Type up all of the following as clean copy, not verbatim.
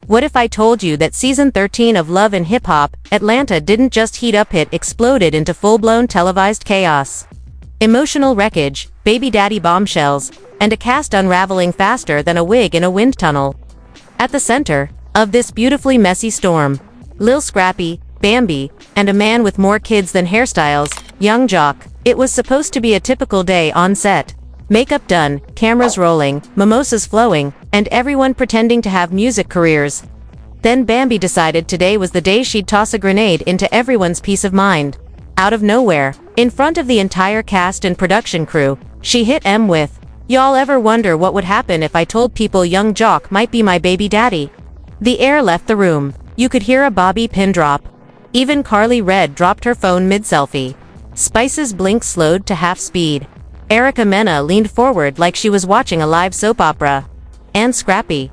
What if I told you that season 13 of Love and Hip Hop, Atlanta didn't just heat up, it exploded into full-blown televised chaos. Emotional wreckage, baby daddy bombshells, and a cast unraveling faster than a wig in a wind tunnel. At the center of this beautifully messy storm, Lil Scrappy, Bambi, and a man with more kids than hairstyles, Young Jock. It was supposed to be a typical day on set. Makeup done, cameras rolling, mimosas flowing, and everyone pretending to have music careers. Then Bambi decided today was the day she'd toss a grenade into everyone's peace of mind. Out of nowhere, in front of the entire cast and production crew, she hit M with, "Y'all ever wonder what would happen if I told people Young Jock might be my baby daddy?" The air left the room. You could hear a bobby pin drop. Even Carly Red dropped her phone mid-selfie. Spice's blink slowed to half speed. Erica Mena leaned forward like she was watching a live soap opera. And Scrappy.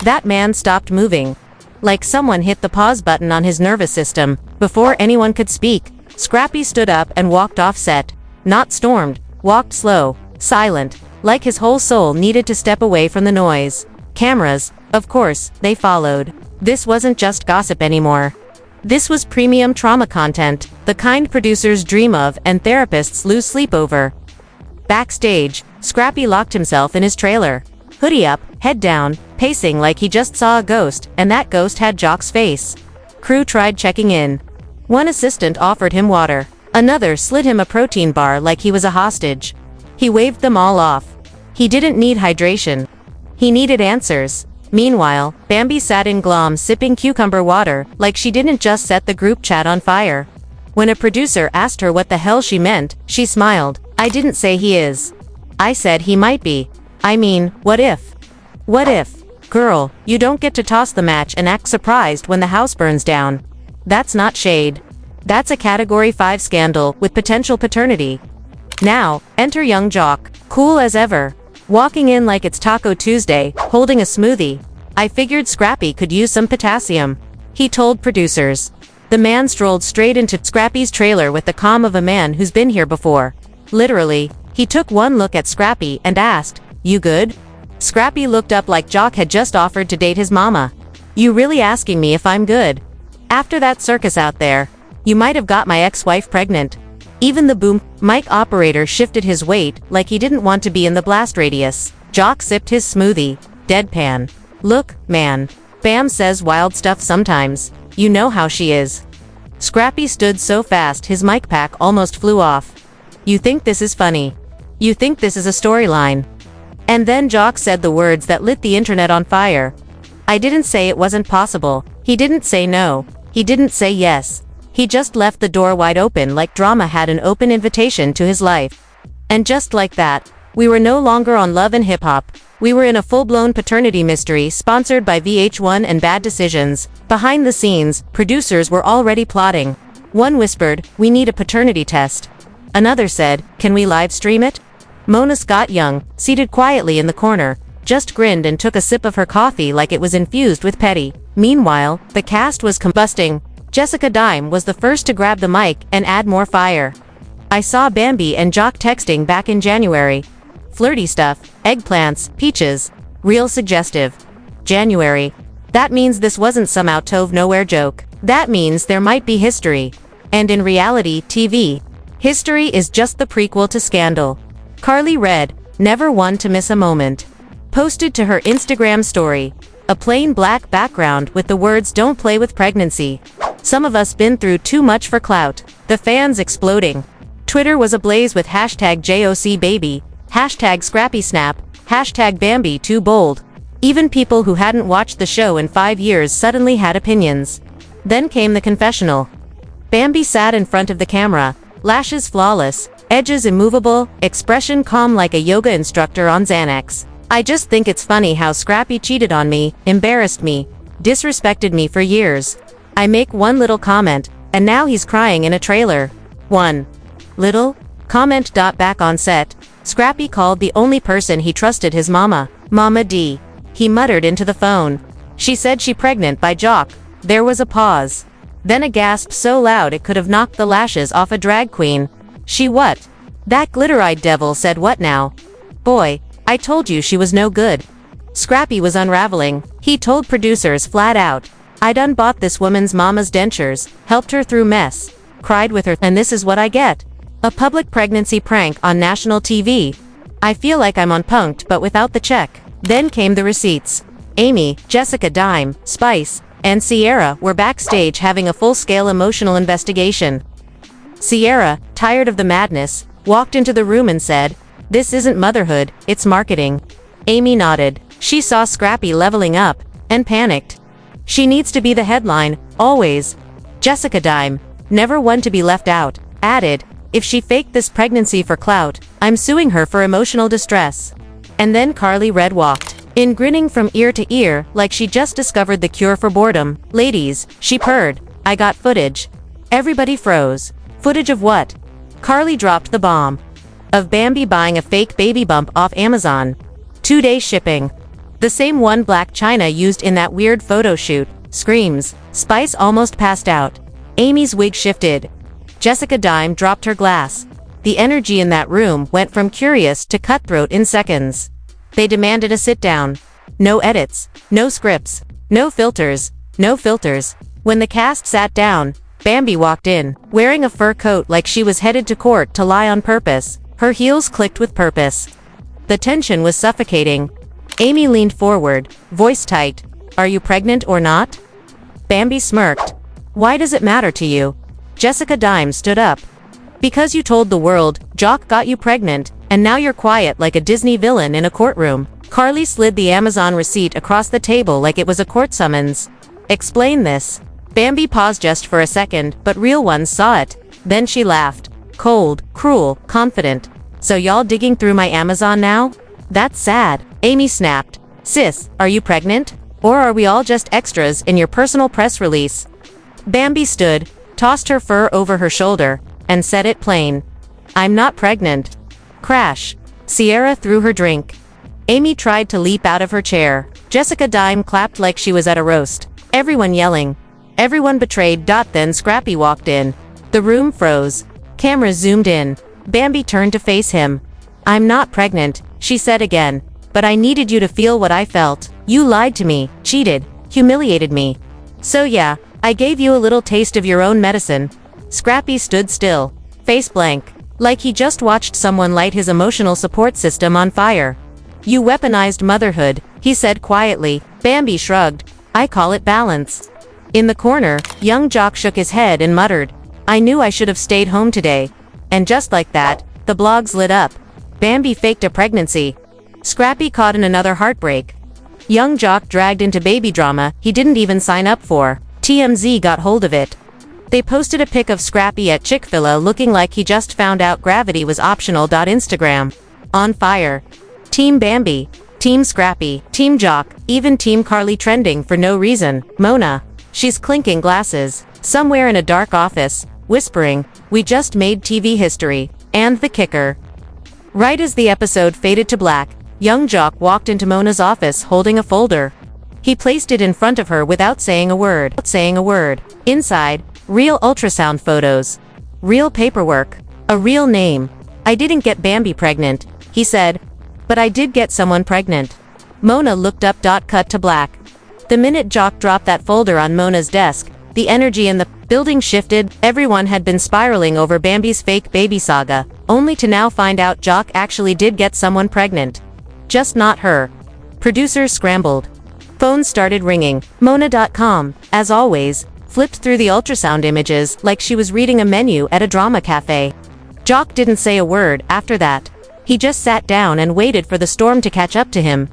That man stopped moving. Like someone hit the pause button on his nervous system. Before anyone could speak, Scrappy stood up and walked off set. Not stormed, walked slow, silent, like his whole soul needed to step away from the noise. Cameras, of course, they followed. This wasn't just gossip anymore. This was premium trauma content, the kind producers dream of and therapists lose sleep over. Backstage, Scrappy locked himself in his trailer. Hoodie up, head down, pacing like he just saw a ghost, and that ghost had Jock's face. Crew tried checking in. One assistant offered him water. Another slid him a protein bar like he was a hostage. He waved them all off. He didn't need hydration. He needed answers. Meanwhile, Bambi sat in glom sipping cucumber water like she didn't just set the group chat on fire. When a producer asked her what the hell she meant, she smiled. "I didn't say he is. I said he might be. I mean, what if? What if? Girl, you don't get to toss the match and act surprised when the house burns down. That's not shade. That's a Category 5 scandal with potential paternity." Now, enter Young Jock, cool as ever. Walking in like it's Taco Tuesday, holding a smoothie. "I figured Scrappy could use some potassium," he told producers. The man strolled straight into Scrappy's trailer with the calm of a man who's been here before. Literally, he took one look at Scrappy and asked, "You good?" Scrappy looked up like Jock had just offered to date his mama. "You really asking me if I'm good? After that circus out there, you might have got my ex-wife pregnant." Even the boom mic operator shifted his weight like he didn't want to be in the blast radius. Jock sipped his smoothie, deadpan. "Look, man. Bam says wild stuff sometimes. You know how she is." Scrappy stood so fast his mic pack almost flew off. "You think this is funny? You think this is a storyline?" And then Jock said the words that lit the internet on fire. "I didn't say it wasn't possible. He didn't say no. He didn't say yes. He just left the door wide open like drama had an open invitation to his life." And just like that, we were no longer on Love and Hip Hop. We were in a full-blown paternity mystery sponsored by VH1 and Bad Decisions. Behind the scenes, producers were already plotting. One whispered, "We need a paternity test." Another said, "Can we live stream it?" Mona Scott Young, seated quietly in the corner, just grinned and took a sip of her coffee like it was infused with petty. Meanwhile, the cast was combusting. Jessica Dime was the first to grab the mic and add more fire. "I saw Bambi and Jock texting back in January. Flirty stuff, eggplants, peaches. Real suggestive. January. That means this wasn't some out-of-nowhere joke. That means there might be history. And in reality TV, history is just the prequel to Scandal." Carly Red, never one to miss a moment, posted to her Instagram story a plain black background with the words "Don't play with pregnancy. Some of us been through too much for clout." The fans exploding. Twitter was ablaze with hashtag #JOCBaby, hashtag ScrappySnap, hashtag Bambi too bold. Even people who hadn't watched the show in 5 years suddenly had opinions. Then came the confessional. Bambi sat in front of the camera, lashes flawless, edges immovable, expression calm like a yoga instructor on Xanax. "I just think it's funny how Scrappy cheated on me, embarrassed me, disrespected me for years. I make one little comment, and now he's crying in a trailer." One little comment. Back on set, Scrappy called the only person he trusted his mama, Mama D. He muttered into the phone. "She said she pregnant by Jock." There was a pause. Then a gasp so loud it could have knocked the lashes off a drag queen. "She what?" "That glitter-eyed devil said what now?" "Boy, I told you she was no good." Scrappy was unraveling. He told producers flat out, "I done bought this woman's mama's dentures, helped her through mess, cried with her, and this is what I get. A public pregnancy prank on national TV. I feel like I'm on Punk'd but without the check." Then came the receipts. Amy, Jessica Dime, Spice, and Sierra were backstage having a full-scale emotional investigation. Sierra, tired of the madness, walked into the room and said, "This isn't motherhood, it's marketing." Amy nodded. She saw Scrappy leveling up, and panicked. "She needs to be the headline, always." Jessica Dime, never one to be left out, added, "If she faked this pregnancy for clout, I'm suing her for emotional distress." And then Carly Red walked in, grinning from ear to ear like she just discovered the cure for boredom. "Ladies," she purred, "I got footage." Everybody froze. Footage of what? Carly dropped the bomb. Of Bambi buying a fake baby bump off Amazon. 2-day shipping. The same one Black China used in that weird photo shoot. Screams. Spice almost passed out. Amy's wig shifted. Jessica Dime dropped her glass. The energy in that room went from curious to cutthroat in seconds. They demanded a sit-down. No edits. No scripts. No filters. No filters. When the cast sat down, Bambi walked in, wearing a fur coat like she was headed to court to lie on purpose. Her heels clicked with purpose. The tension was suffocating. Amy leaned forward, voice tight. "Are you pregnant or not?" Bambi smirked. "Why does it matter to you?" Jessica Dime stood up. "Because you told the world, Jock got you pregnant, and now you're quiet like a Disney villain in a courtroom." Carly slid the Amazon receipt across the table like it was a court summons. "Explain this." Bambi paused just for a second, but real ones saw it. Then she laughed. Cold, cruel, confident. "So y'all digging through my Amazon now? That's sad." Amy snapped. "Sis, are you pregnant? Or are we all just extras in your personal press release?" Bambi stood, tossed her fur over her shoulder, and said it plain. "I'm not pregnant." Crash. Sierra threw her drink. Amy tried to leap out of her chair. Jessica Dime clapped like she was at a roast. Everyone yelling. Everyone betrayed. Then Scrappy walked in. The room froze. Cameras zoomed in. Bambi turned to face him. "I'm not pregnant," she said again. "But I needed you to feel what I felt. You lied to me, cheated, humiliated me. So yeah, I gave you a little taste of your own medicine." Scrappy stood still, face blank, like he just watched someone light his emotional support system on fire. "You weaponized motherhood," he said quietly. Bambi shrugged. "I call it balance." In the corner, young Jock shook his head and muttered, "I knew I should have stayed home today." And just like that, the blogs lit up. Bambi faked a pregnancy. Scrappy caught in another heartbreak. Young Jock dragged into baby drama he didn't even sign up for. TMZ got hold of it. They posted a pic of Scrappy at Chick-fil-A looking like he just found out gravity was optional. Instagram. On fire. Team Bambi. Team Scrappy. Team Jock. Even Team Carly trending for no reason. Mona. She's clinking glasses. Somewhere in a dark office, whispering, "We just made TV history." And the kicker. Right as the episode faded to black, young Jock walked into Mona's office holding a folder. He placed it in front of her without saying a word. Inside, real ultrasound photos. Real paperwork. A real name. "I didn't get Bambi pregnant," he said. "But I did get someone pregnant." Mona looked up. Cut to black. The minute Jock dropped that folder on Mona's desk, the energy in the building shifted. Everyone had been spiraling over Bambi's fake baby saga, only to now find out Jock actually did get someone pregnant. Just not her. Producers scrambled. Phones started ringing. Mona.com, as always, flipped through the ultrasound images like she was reading a menu at a drama cafe. Jock didn't say a word after that. He just sat down and waited for the storm to catch up to him.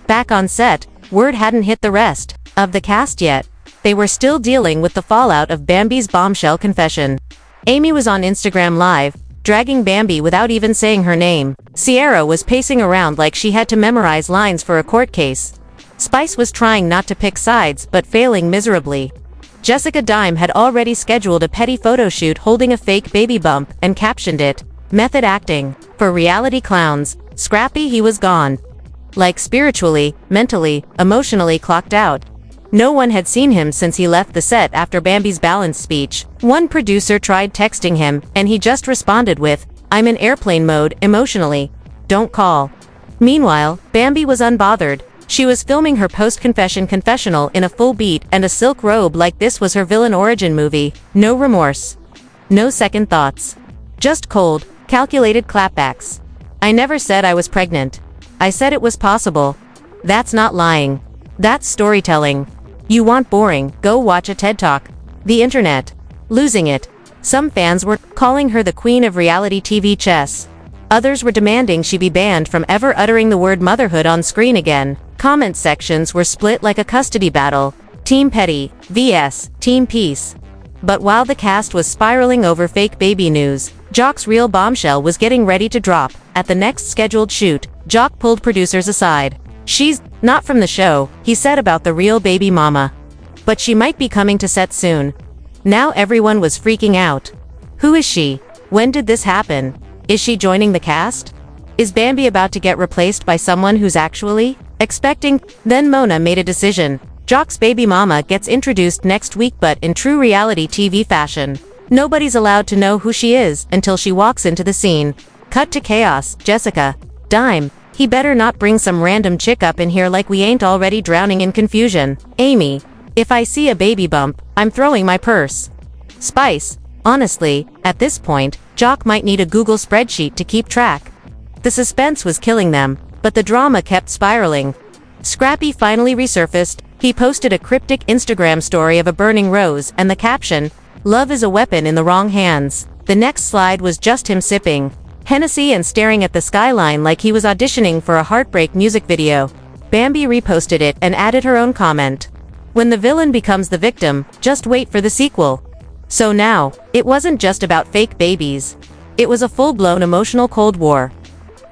Back on set, word hadn't hit the rest of the cast yet. They were still dealing with the fallout of Bambi's bombshell confession. Amy was on Instagram Live, dragging Bambi without even saying her name. Sierra was pacing around like she had to memorize lines for a court case. Spice was trying not to pick sides but failing miserably. Jessica Dime had already scheduled a petty photo shoot holding a fake baby bump and captioned it, "Method acting." For reality clowns, Scrappy he was gone. Like spiritually, mentally, emotionally clocked out. No one had seen him since he left the set after Bambi's balance speech. One producer tried texting him, and he just responded with, "I'm in airplane mode, emotionally. Don't call." Meanwhile, Bambi was unbothered, She was filming her post-confession confessional in a full beat and a silk robe like this was her villain origin movie. No remorse. No second thoughts. Just cold, calculated clapbacks. I never said I was pregnant. I said it was possible. That's not lying. That's storytelling. You want boring, go watch a TED Talk. The internet. Losing it. Some fans were calling her the queen of reality TV chess. Others were demanding she be banned from ever uttering the word motherhood on screen again. Comment sections were split like a custody battle. Team Petty vs. Team Peace. But while the cast was spiraling over fake baby news, Jock's real bombshell was getting ready to drop. At the next scheduled shoot, Jock pulled producers aside. She's not from the show, he said about the real baby mama. But she might be coming to set soon. Now everyone was freaking out. Who is she? When did this happen? Is she joining the cast? Is Bambi about to get replaced by someone who's actually expecting? Then Mona made a decision. Jock's baby mama gets introduced next week, but in true reality TV fashion. Nobody's allowed to know who she is until she walks into the scene. Cut to chaos. Jessica. Dime. He better not bring some random chick up in here like we ain't already drowning in confusion. Amy. If I see a baby bump, I'm throwing my purse. Spice. Honestly, at this point, Jock might need a Google spreadsheet to keep track. The suspense was killing them, but the drama kept spiraling. Scrappy finally resurfaced. He posted a cryptic Instagram story of a burning rose and the caption, "Love is a weapon in the wrong hands." The next slide was just him sipping Hennessy and staring at the skyline like he was auditioning for a heartbreak music video. Bambi reposted it and added her own comment. When the villain becomes the victim, just wait for the sequel. So now, it wasn't just about fake babies. It was a full-blown emotional Cold War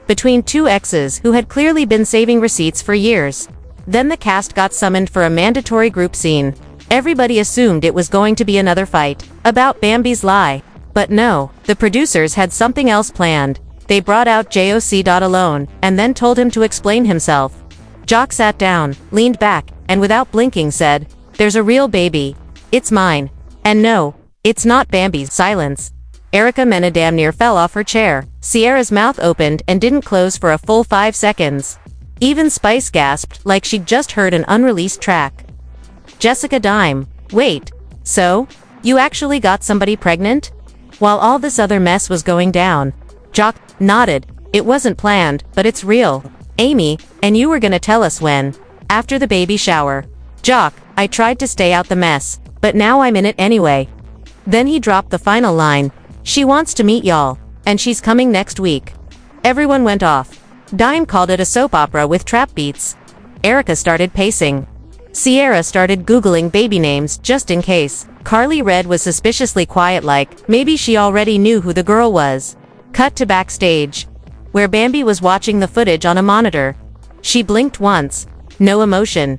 between two exes who had clearly been saving receipts for years. Then the cast got summoned for a mandatory group scene. Everybody assumed it was going to be another fight about Bambi's lie. But no, the producers had something else planned. They brought out Joc alone, and then told him to explain himself. Jock sat down, leaned back, and without blinking said, "There's a real baby. It's mine. And no, it's not Bambi's." Silence. Erica Mena damn near fell off her chair. Sierra's mouth opened and didn't close for a full 5 seconds. Even Spice gasped like she'd just heard an unreleased track. Jessica Dime. Wait. So? You actually got somebody pregnant? While all this other mess was going down, Jock nodded. It wasn't planned, but it's real. Amy, and you were gonna tell us when. After the baby shower. Jock, I tried to stay out the mess, but now I'm in it anyway. Then he dropped the final line. She wants to meet y'all, and she's coming next week. Everyone went off. Dime called it a soap opera with trap beats. Erica started pacing. Sierra started Googling baby names just in case. Carly Red was suspiciously quiet like maybe she already knew who the girl was. Cut to backstage, where Bambi was watching the footage on a monitor. She blinked once. No emotion.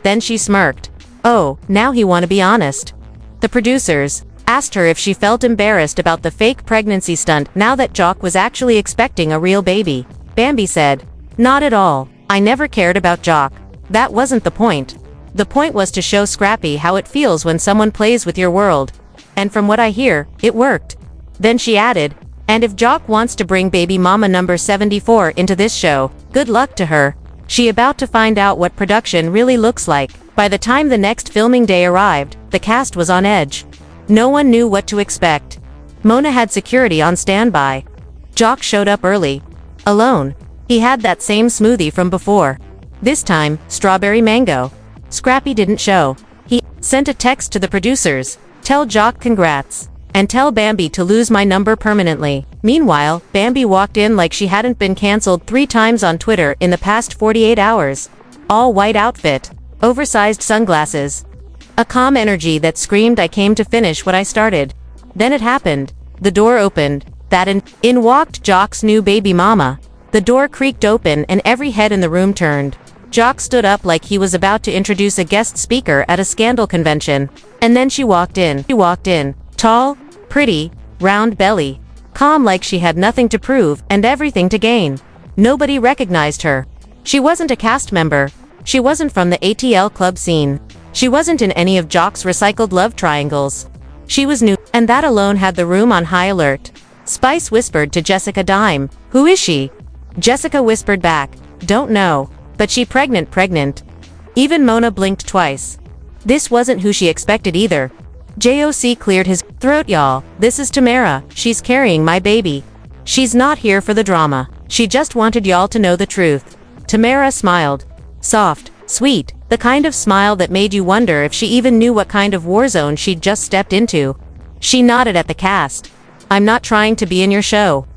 Then she smirked. Oh, now he wanna be honest. The producers asked her if she felt embarrassed about the fake pregnancy stunt now that Jock was actually expecting a real baby. Bambi said, "Not at all. I never cared about Jock. That wasn't the point. The point was to show Scrappy how it feels when someone plays with your world. And from what I hear, it worked." Then she added, "And if Jock wants to bring baby mama number 74 into this show, good luck to her. She about to find out what production really looks like." By the time the next filming day arrived, the cast was on edge. No one knew what to expect. Mona had security on standby. Jock showed up early. Alone. He had that same smoothie from before. This time, strawberry mango. Scrappy didn't show. He sent a text to the producers. "Tell Jock congrats. And tell Bambi to lose my number permanently." Meanwhile, Bambi walked in like she hadn't been cancelled 3 times on Twitter in the past 48 hours. All white outfit. Oversized sunglasses. A calm energy that screamed, "I came to finish what I started." Then it happened. The door opened. In walked Jock's new baby mama. The door creaked open and every head in the room turned. Jock stood up like he was about to introduce a guest speaker at a scandal convention. And then she walked in. Tall, pretty, round belly. Calm like she had nothing to prove and everything to gain. Nobody recognized her. She wasn't a cast member. She wasn't from the ATL club scene. She wasn't in any of Jock's recycled love triangles. She was new, and that alone had the room on high alert. Spice whispered to Jessica Dime, "Who is she?" Jessica whispered back, "Don't know." But she pregnant. Even Mona blinked twice. This wasn't who she expected either. JOC cleared his throat. Y'all, this is Tamara, she's carrying my baby. She's not here for the drama. She just wanted y'all to know the truth. Tamara smiled. Soft, sweet, the kind of smile that made you wonder if she even knew what kind of war zone she'd just stepped into. She nodded at the cast. I'm not trying to be in your show.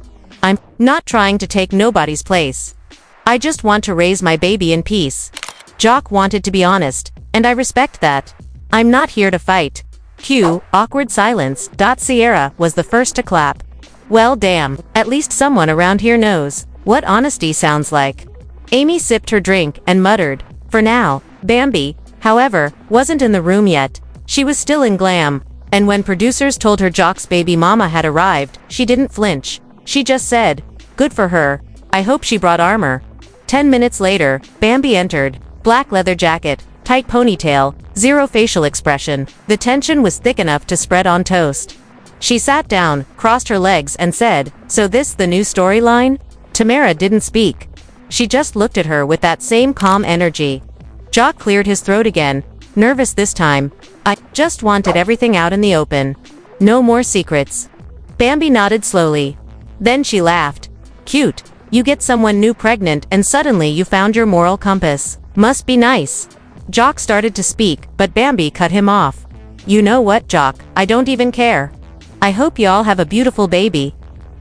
I'm not trying to take nobody's place. I just want to raise my baby in peace. Jock wanted to be honest, and I respect that. I'm not here to fight. Cue, awkward silence. Sierra was the first to clap. Well damn, at least someone around here knows what honesty sounds like. Amy sipped her drink and muttered, for now. Bambi, however, wasn't in the room yet. She was still in glam, and when producers told her Jock's baby mama had arrived, she didn't flinch. She just said, good for her. I hope she brought armor. 10 minutes later, Bambi entered. Black leather jacket, tight ponytail, zero facial expression. The tension was thick enough to spread on toast. She sat down, crossed her legs and said, so this the new storyline? Tamara didn't speak. She just looked at her with that same calm energy. Jock cleared his throat again, nervous this time. I just wanted everything out in the open. No more secrets. Bambi nodded slowly. Then she laughed. Cute. You get someone new pregnant and suddenly you found your moral compass. Must be nice. Jock started to speak, but Bambi cut him off. You know what, Jock, I don't even care. I hope y'all have a beautiful baby.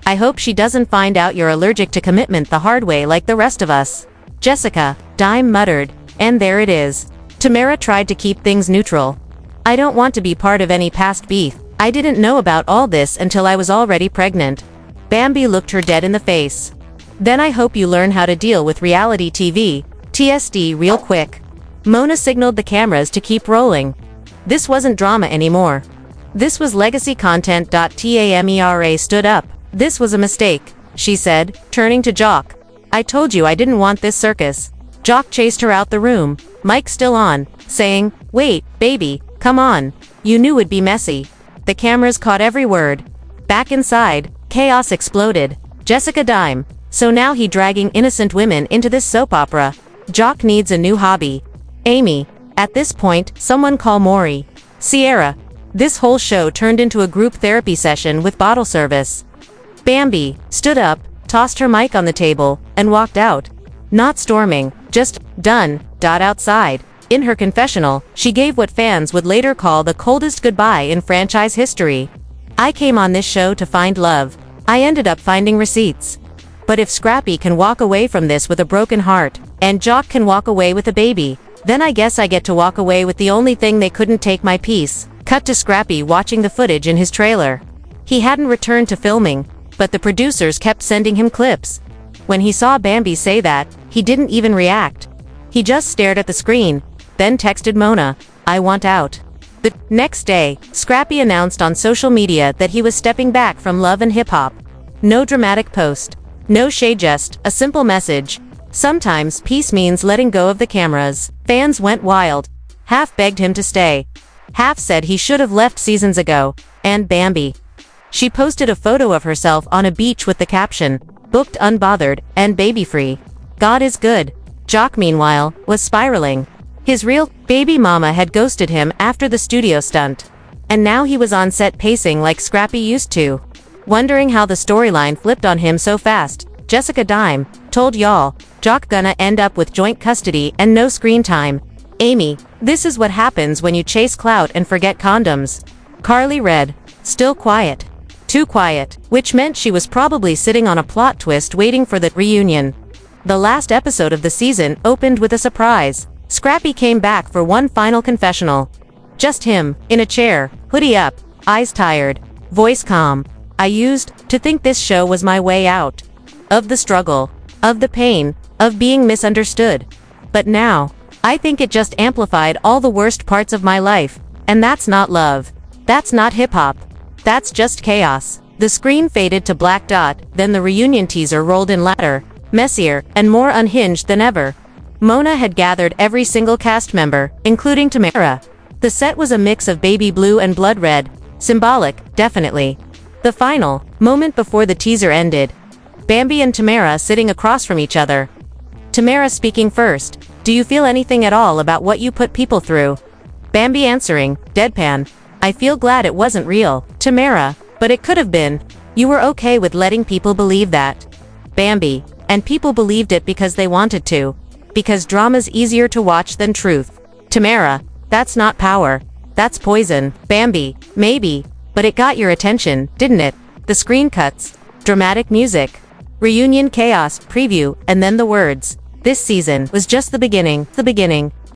I hope she doesn't find out you're allergic to commitment the hard way like the rest of us. Jessica, Dime muttered, and there it is. Tamara tried to keep things neutral. I don't want to be part of any past beef. I didn't know about all this until I was already pregnant. Bambi looked her dead in the face. Then I hope you learn how to deal with reality TV, TSD real quick. Mona signaled the cameras to keep rolling. This wasn't drama anymore. This was legacy content. Tamara stood up. This was a mistake, she said, turning to Jock. I told you I didn't want this circus. Jock chased her out the room, mic still on, saying, wait, baby, come on. You knew it'd be messy. The cameras caught every word. Back inside, chaos exploded. Jessica Dime. So now he dragging innocent women into this soap opera. Jock needs a new hobby. Amy. At this point, someone call Maury. Sierra. This whole show turned into a group therapy session with bottle service. Bambi stood up, tossed her mic on the table, and walked out. Not storming, just done. Outside. In her confessional, she gave what fans would later call the coldest goodbye in franchise history. I came on this show to find love. I ended up finding receipts. But if Scrappy can walk away from this with a broken heart, and Jock can walk away with a baby, then I guess I get to walk away with the only thing they couldn't take my piece. Cut to Scrappy watching the footage in his trailer. He hadn't returned to filming, but the producers kept sending him clips. When he saw Bambi say that, he didn't even react. He just stared at the screen, then texted Mona, I want out. The next day, Scrappy announced on social media that he was stepping back from Love and Hip Hop. No dramatic post. No shade, just a simple message. Sometimes peace means letting go of the cameras. Fans went wild. Half begged him to stay. Half said he should have left seasons ago. And Bambi. She posted a photo of herself on a beach with the caption, booked unbothered, and baby-free. God is good. Jock, meanwhile, was spiraling. His real baby mama had ghosted him after the studio stunt. And now he was on set pacing like Scrappy used to. Wondering how the storyline flipped on him so fast, Jessica Dime told y'all, Jock gonna end up with joint custody and no screen time. Amy, this is what happens when you chase clout and forget condoms. Carly read, still quiet. Too quiet, which meant she was probably sitting on a plot twist waiting for the reunion. The last episode of the season opened with a surprise. Scrappy came back for one final confessional. Just him, in a chair, hoodie up, eyes tired, voice calm. I used to think this show was my way out. Of the struggle, of the pain, of being misunderstood. But now, I think it just amplified all the worst parts of my life. And that's not love. That's not hip-hop. That's just chaos. The screen faded to black dot, then the reunion teaser rolled in louder, messier, and more unhinged than ever. Mona had gathered every single cast member, including Tamara. The set was a mix of baby blue and blood red. Symbolic, definitely. The final moment before the teaser ended. Bambi and Tamara sitting across from each other. Tamara speaking first. Do you feel anything at all about what you put people through? Bambi answering, deadpan. I feel glad it wasn't real. Tamara, but it could have been. You were okay with letting people believe that. Bambi, and people believed it because they wanted to. Because drama's easier to watch than truth. Tamara, that's not power. That's poison. Bambi, maybe, but it got your attention, didn't it? The screen cuts, dramatic music, reunion chaos, preview, and then the words. This season was just the beginning.